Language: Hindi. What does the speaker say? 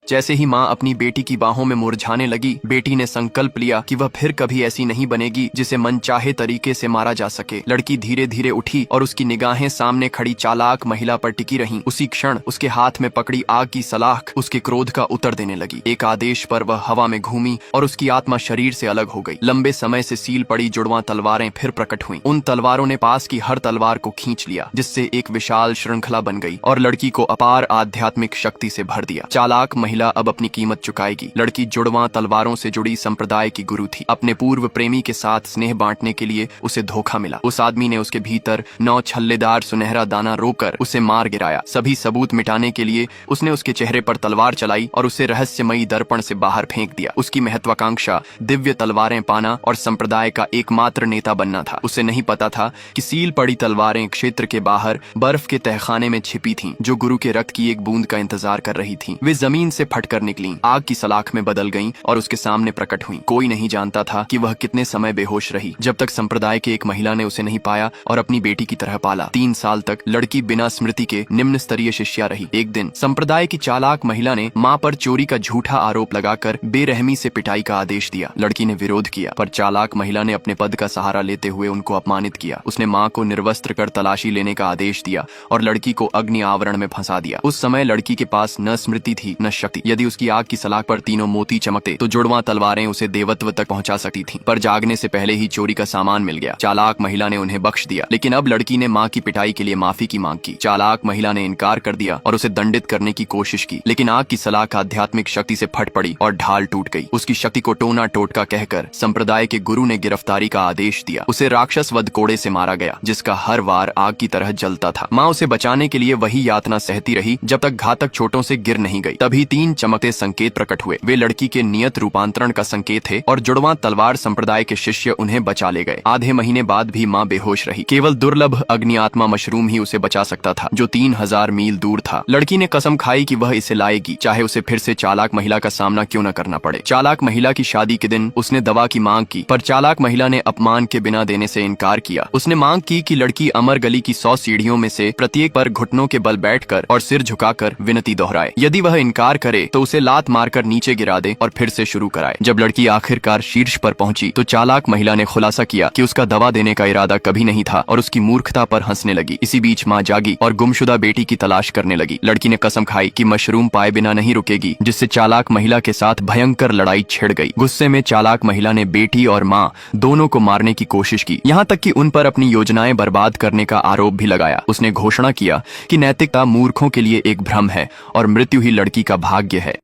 जैसे ही माँ अपनी बेटी की बाहों में मुरझाने लगी, बेटी ने संकल्प लिया कि वह फिर कभी ऐसी नहीं बनेगी जिसे मनचाहे तरीके से मारा जा सके। लड़की धीरे धीरे उठी और उसकी निगाहें सामने खड़ी चालाक महिला पर टिकी रहीं। उसी क्षण उसके हाथ में पकड़ी आग की सलाख उसके क्रोध का उत्तर देने लगी। एक आदेश पर वह हवा में घूमी और उसकी आत्मा शरीर से अलग हो गई। लंबे समय से सील पड़ी जुड़वां तलवारें फिर प्रकट हुईं। उन तलवारों ने पास की हर तलवार को खींच लिया, जिससे एक विशाल श्रृंखला बन गई और लड़की को अपार आध्यात्मिक शक्ति से भर दिया। चालाक महिला अब अपनी कीमत चुकाएगी। लड़की जुड़वां तलवारों से जुड़ी संप्रदाय की गुरु थी। अपने पूर्व प्रेमी के साथ स्नेह बांटने के लिए उसे धोखा मिला। उस आदमी ने उसके भीतर 9 छल्लेदार सुनहरा दाना रोकर उसे मार गिराया। सभी सबूत मिटाने के लिए उसने उसके चेहरे पर तलवार चलाई और उसे रहस्यमयी दर्पण से बाहर फेंक दिया। उसकी महत्वाकांक्षा दिव्य तलवारें पाना और संप्रदाय का एकमात्र नेता बनना था। उसे नहीं पता था कि सील पड़ी तलवारें क्षेत्र के बाहर बर्फ के तहखाने में छिपी थीं, जो गुरु के रक्त की एक बूंद का इंतजार कर रही थीं। वे जमीन से फटकर निकलीं, आग की सलाख में बदल गईं और उसके सामने प्रकट हुईं। कोई नहीं जानता था कि वह कितने समय बेहोश रही, जब तक संप्रदाय के एक महिला ने उसे नहीं पाया और अपनी बेटी की तरह पाला। 3 साल तक लड़की बिना स्मृति के निम्न स्तरीय शिष्या रही। एक दिन संप्रदाय की चालाक महिला ने माँ पर चोरी का झूठा आरोप लगाकर बेरहमी से पिटाई का आदेश दिया। लड़की ने विरोध किया, पर चालाक महिला ने अपने पद का सहारा लेते हुए उनको अपमानित किया। उसने माँ को निर्वस्त्र कर तलाशी लेने का आदेश दिया और लड़की को अग्नि आवरण में फंसा दिया। उस समय लड़की के पास न स्मृति थी न शक्ति। यदि उसकी आग की सलाख पर तीनों मोती चमकते तो जुड़वां तलवारें उसे देवत्व तक पहुंचा सकती थीं, पर जागने से पहले ही चोरी का सामान मिल गया। चालाक महिला ने उन्हें बख्श दिया, लेकिन अब लड़की ने माँ की पिटाई के लिए माफी की मांग की। चालाक महिला ने इनकार कर दिया और उसे दंडित करने की कोशिश की, लेकिन आग की सलाख आध्यात्मिक शक्ति से फट पड़ी और ढाल टूट गई। उसकी शक्ति को टोना टोटका कहकर संप्रदाय के गुरु ने गिरफ्तारी का आदेश दिया। उसे राक्षस वध कोड़े से मारा गया, जिसका हर वार आग की तरह जलता था। माँ उसे बचाने के लिए वही यातना सहती रही जब तक घातक चोटों से गिर नहीं गई। तभी 3 चमकते संकेत प्रकट हुए। वे लड़की के नियत रूपांतरण का संकेत थे और जुड़वां तलवार संप्रदाय के शिष्य उन्हें बचा ले गए। आधे महीने बाद भी माँ बेहोश रही। केवल दुर्लभ अग्नि आत्मा मशरूम ही उसे बचा सकता था, जो 3000 मील दूर था। लड़की ने कसम खाई कि वह इसे लाएगी, चाहे उसे फिर से चालाक महिला का सामना क्यों न करना पड़े। चालाक महिला की शादी के दिन उसने दवा की मांग की, पर चालाक महिला ने अपमान के बिना देने से इनकार किया। उसने मांग की कि लड़की अमर गली की 100 सीढ़ियों में से प्रत्येक पर घुटनों के बल बैठकर और सिर झुकाकर विनती दोहराए। यदि वह इनकार करे तो उसे लात मारकर नीचे गिरा दे और फिर से शुरू कराए। जब लड़की आखिरकार शीर्ष पर पहुंची तो चालाक महिला ने खुलासा किया कि उसका दवा देने का इरादा कभी नहीं था और उसकी मूर्खता पर हंसने लगी। इसी बीच माँ जागी और गुमशुदा बेटी की तलाश करने लगी। लड़की ने कसम खाई कि मशरूम पाए बिना नहीं रुकेगी, जिससे चालाक महिला के साथ भयंकर लड़ाई छिड़ गई। गुस्से में चालाक महिला ने बेटी और माँ दोनों को मारने की कोशिश की, यहाँ तक कि उन पर अपनी योजनाएं बर्बाद करने का आरोप भी लगाया। उसने घोषणा किया कि नैतिकता मूर्खों के लिए एक भ्रम है और मृत्यु ही लड़की का भाग्य है।